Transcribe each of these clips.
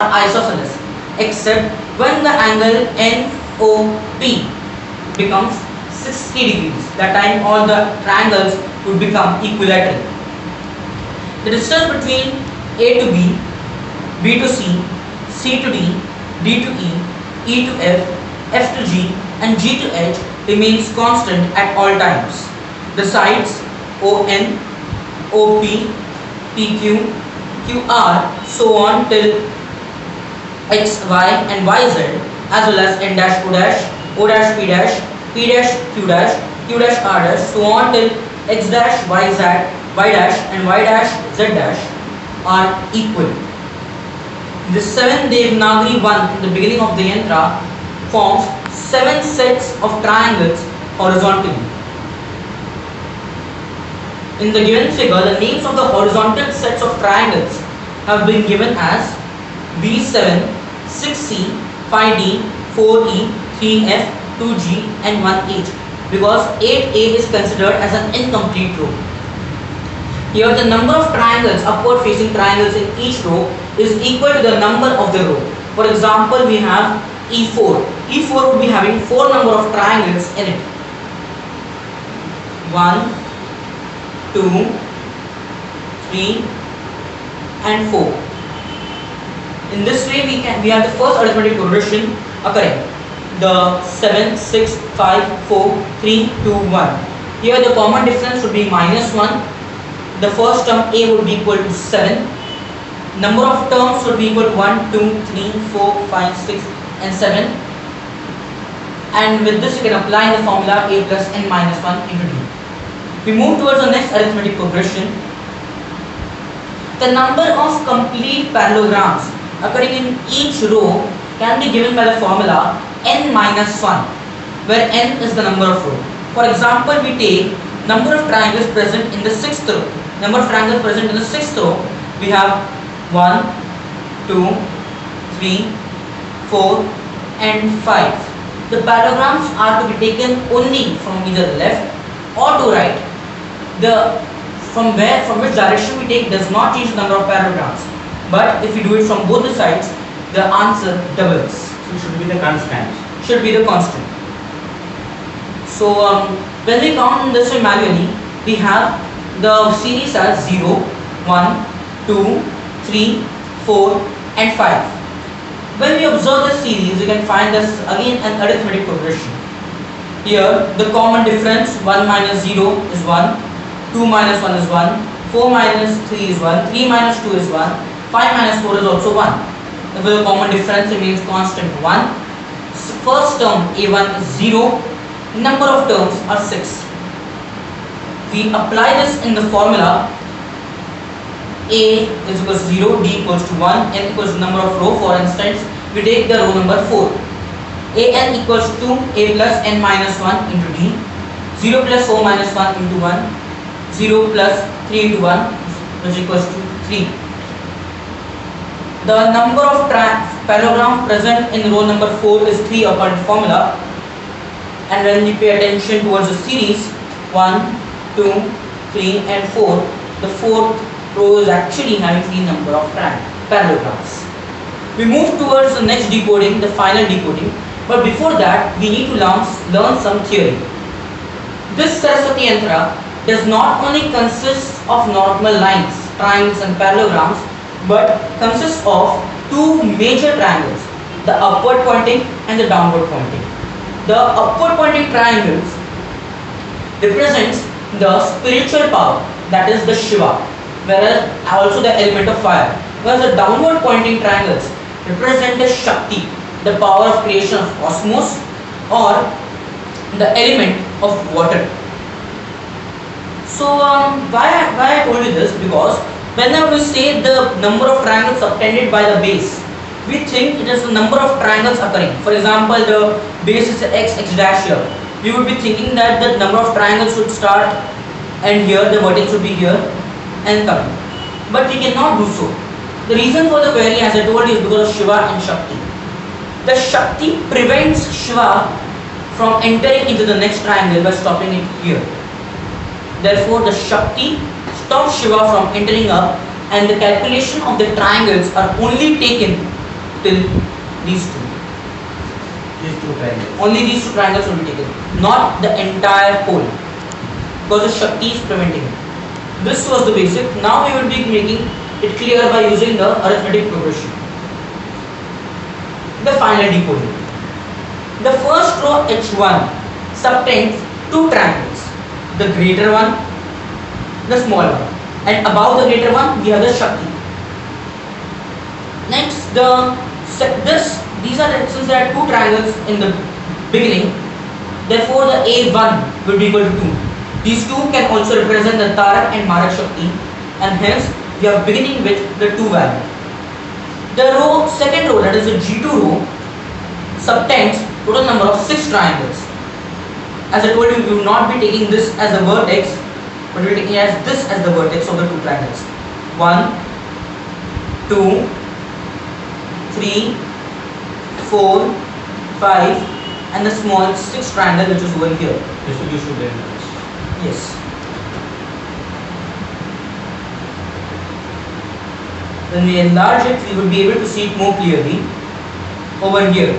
are isosceles except when the angle NOP becomes 60 degrees. That time all the triangles would become equilateral. The distance between A to B, B to C, C to D, D to E, E to F, F to G and G to H remains constant at all times. The sides ON, OP, PQ, QR, so on till X, Y and YZ, as well as N dash O dash, O dash P dash, P dash Q dash, Q dash R dash, so on till X dash YZ, Y dash and Y dash Z dash are equal. The 7 Devanagari 1 in the beginning of the yantra forms 7 sets of triangles horizontally. In the given figure, the names of the horizontal sets of triangles have been given as B7, 6C, 5D, 4E, 3F, 2G and 1H because 8A is considered as an incomplete row. Here the number of triangles, upward facing triangles in each row is equal to the number of the row. For example, we have E4. E4 would be having 4 number of triangles in it. 1, 2, 3 and 4. In this way we have the first arithmetic progression occurring. The 7, 6, 5, 4, 3, 2, 1. Here the common difference would be -1. The first term A would be equal to 7. Number of terms would be equal to 1, 2, 3, 4, 5, 6 and 7. And with this you can apply the formula A plus n minus 1 into D. We move towards the next arithmetic progression. The number of complete parallelograms occurring in each row can be given by the formula n minus 1, where n is the number of row. For example, we take number of triangles present in the 6th row. Number of triangles present in the 6th row, we have 1, 2, 3, 4 and 5. The parallelograms are to be taken only from either left or to right. From which direction we take does not change the number of parallelograms, but if we do it from both the sides, the answer doubles. So it should be the constant. Should be the constant. So when we count this way manually, we have the series as 0, 1, 2, 3, 4 and 5. When we observe this series, you can find this again an arithmetic progression. Here the common difference 1 minus 0 is 1, 2 minus 1 is 1, 4 minus 3 is 1, 3 minus 2 is 1, 5 minus 4 is also 1. Therefore the common difference remains constant 1. First term A1 is 0, number of terms are 6. We apply this in the formula A is equals to 0, D equals to 1, N equals to number of row. For instance, we take the row number 4. AN equals to A plus n minus 1 into D, 0 plus 4 minus 1 into 1, 0 plus 3 into 1 which equals to 3. The number of parallelograms present in row number 4 is 3 according to formula, and when we pay attention towards the series 1, 2, 3 and 4, the fourth row is actually having the number of parallelograms. We move towards the next decoding, the final decoding, but before that we need to learn some theory. This Saraswati yantra does not only consist of normal lines, triangles and parallelograms, but consists of two major triangles, the upward pointing and the downward pointing. The upward pointing triangles represents the spiritual power, that is the Shiva, whereas also the element of fire, whereas the downward pointing triangles represent the Shakti, the power of creation of cosmos or the element of water. So why I told you this, because whenever we say the number of triangles subtended by the base, we think it is the number of triangles occurring. For example, the base is x dash here. We would be thinking that the number of triangles should start and here the vertex should be here and coming. But we cannot do so. The reason for the query, as I told you, is because of Shiva and Shakti. The Shakti prevents Shiva from entering into the next triangle by stopping it here. Therefore, the Shakti stops Shiva from entering up, and the calculation of the triangles are only taken till these two. These two triangles. Only these two triangles will be taken, not the entire whole, because the Shakti is preventing it. This was the basic. Now we will be making it clear by using the arithmetic progression. The final decoding. The first row H1 subtends two triangles, the greater one, the small one, and above the greater one we have the Shakti. Next, these are since there are two triangles in the beginning, therefore the A1 will be equal to 2. These two can also represent the Tarak and Marak Shakti, and hence we are beginning with the 2 value. The second row, that is the G2 row, subtends total number of 6 triangles. As I told you, we will not be taking this as a vertex, but we will be taking this as the vertex of the 2 triangles. 1, 2, 3, 4, 5, and the small 6 triangle which is over here. This will be should enlarge. Yes. When we enlarge it, we will be able to see it more clearly. Over here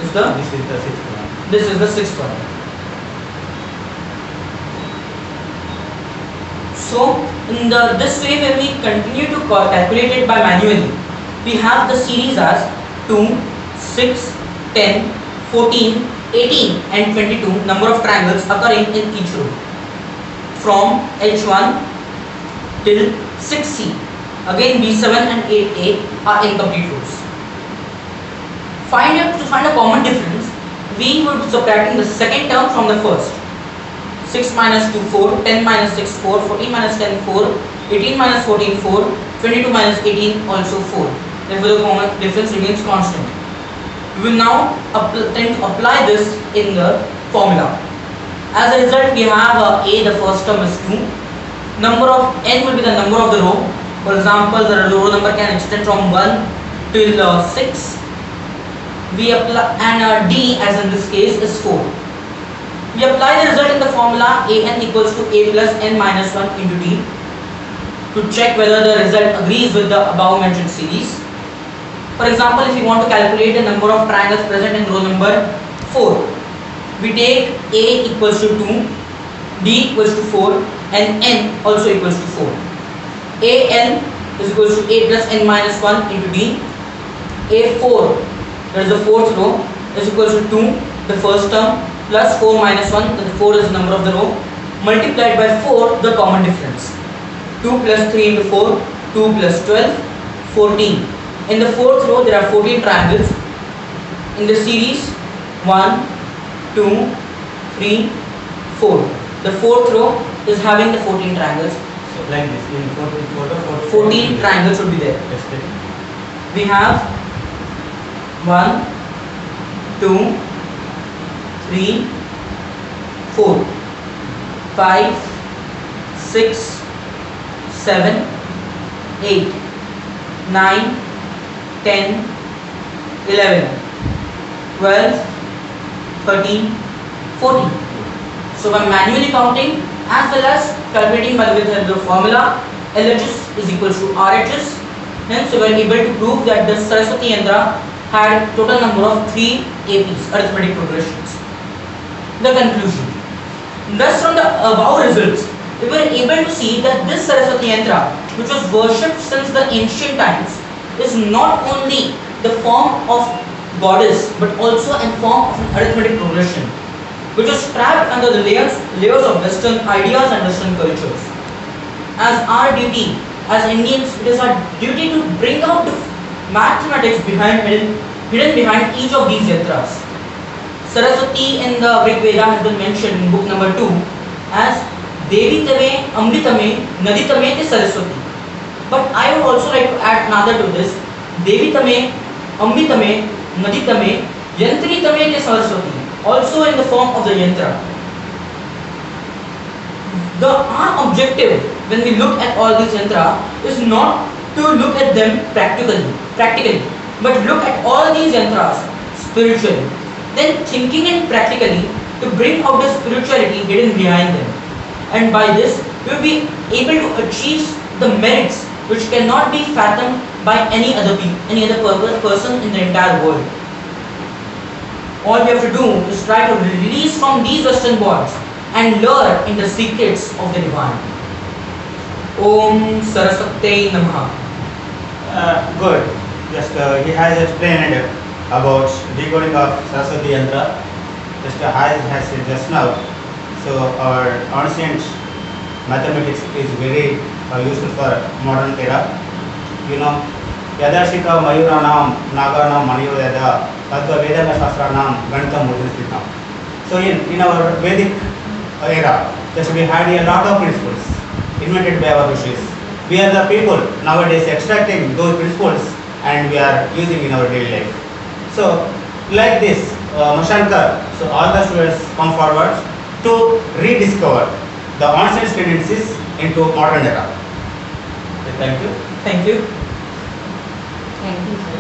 is the This is the sixth one. this is the 6th one. So in this way, when we continue to calculate it by manually, we have the series as 2, 6, 10, 14, 18 and 22 number of triangles occurring in each row from H1 till 6C. Again, B7 and 8A are incomplete rows. To find a common difference, we would be subtracting the second term from the first. 6 minus 2, 4, 10 minus 6, 4, 14 minus 10, 4, 18 minus 14, 4, 22 minus 18, also 4. Therefore, the common difference remains constant. We will now tend to apply this in the formula. As a result, we have A, the first term is 2. Number of n will be the number of the row. For example, the row number can extend from 1 till 6. We apply, and D, as in this case, is 4. We apply the result in the formula an equals to a plus n minus 1 into d to check whether the result agrees with the above mentioned series. For example, if we want to calculate the number of triangles present in row number 4, we take a equals to 2, d equals to 4 and n also equals to 4. an is equals to a plus n minus 1 into d. A4, that is the fourth row, is equals to 2, the first term, plus 4 minus 1, that 4 is the number of the row, multiplied by 4, the common difference. 2 plus 3 into 4, 2 plus 12, 14. In the fourth row, there are 14 triangles. In the series, 1, 2, 3, 4. The fourth row is having the 14 triangles. So like this, in 14 triangles would be there. Yes, We have 1, 2, 3, 4, 5, 6, 7, 8, 9, 10, 11, 12, 13, 14. So by manually counting as well as calculating by the formula, LHS is equals to RHS. Hence we were able to prove that the Saraswati Yantra had total number of 3 APs, arithmetic progressions. The conclusion. Thus from the above results, we were able to see that this Saraswati Yantra, which was worshipped since the ancient times, is not only the form of goddess but also a form of an arithmetic progression, which was trapped under the layers of Western ideas and Western cultures. As our duty as Indians, it is our duty to bring out the mathematics hidden behind each of these yantras. Saraswati in the Rig Veda has been mentioned in book number 2 as Devi Tame, Amritame, Naditame is Saraswati. But I would also like to add another to this. Devi Tame, Amritame, Naditame, Yantri Tame is Saraswati, also in the form of the yantra. Our objective when we look at all these yantra is not to look at them practically, but look at all these yantras spiritually. Then thinking and practically to bring out the spirituality hidden behind them. And by this, we will be able to achieve the merits which cannot be fathomed by any other person in the entire world. All we have to do is try to release from these Western bonds and learn in the secrets of the divine. Om Saraswati Namaha. Good. Just he has explained about decoding of Saraswati Yantra. Just as has said just now. So our ancient mathematics is very useful for modern era. You know, Yadashika Mayuranam Naganam Maniyodada Tadva Vedana Shastranam Ganitam Mudrisritam. So in our Vedic era, just we had a lot of principles invented by our rishis. We are the people nowadays extracting those principles and we are using in our daily life. So like this, Mashankar, so all the students come forward to rediscover the ancient tendencies into modern era. Okay, thank you. Thank you. Thank you, sir.